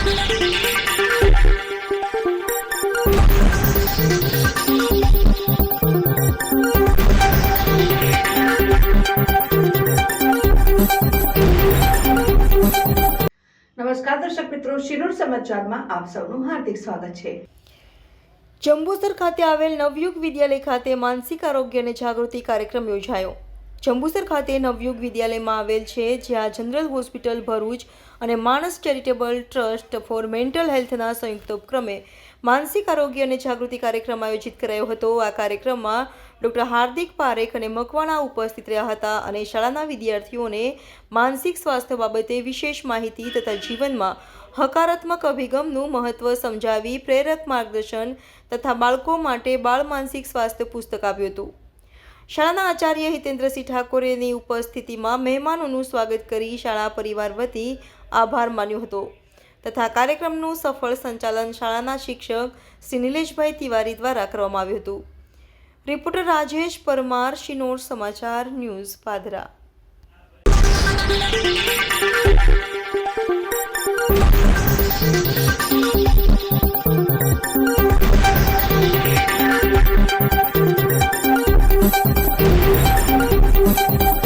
નમસ્કાર દર્શક મિત્રો, શિનોર સમાચારમાં આપ સૌનું હાર્દિક સ્વાગત છે। જંબુસર ખાતે આવેલ નવયુગ વિદ્યાલય ખાતે માનસિક આરોગ્ય અને જાગૃતિ કાર્યક્રમ યોજાયો। જંબુસર ખાતે નવયુગ વિદ્યાલયમાં આવેલ છે, જ્યાં જનરલ હોસ્પિટલ ભરૂચ અને માણસ ચેરિટેબલ ટ્રસ્ટ ફોર મેન્ટલ હેલ્થના સંયુક્ત ઉપક્રમે માનસિક આરોગ્ય અને જાગૃતિ કાર્યક્રમ આયોજિત કરાયો હતો। આ કાર્યક્રમમાં ડોક્ટર હાર્દિક પારેખ અને મકવાણા ઉપસ્થિત રહ્યા હતા અને શાળાના વિદ્યાર્થીઓને માનસિક સ્વાસ્થ્ય બાબતે વિશેષ માહિતી તથા જીવનમાં હકારાત્મક અભિગમનું મહત્વ સમજાવી પ્રેરક માર્ગદર્શન તથા બાળકો માટે બાળ માનસિક સ્વાસ્થ્ય પુસ્તક આપ્યું હતું। શાળાના આચાર્ય હિતેન્દ્રસિંહ ઠાકોરેની ઉપસ્થિતિમાં મહેમાનોનું સ્વાગત કરી શાળા પરિવાર વતી આભાર માન્યો હતો તથા કાર્યક્રમનું સફળ સંચાલન શાળાના શિક્ષક શ્રી નિલેશભાઈ તિવારી દ્વારા કરવામાં આવ્યું હતું। રિપોર્ટર રાજેશ પરમાર, શિનોર સમાચાર ન્યૂઝ, પાદરા।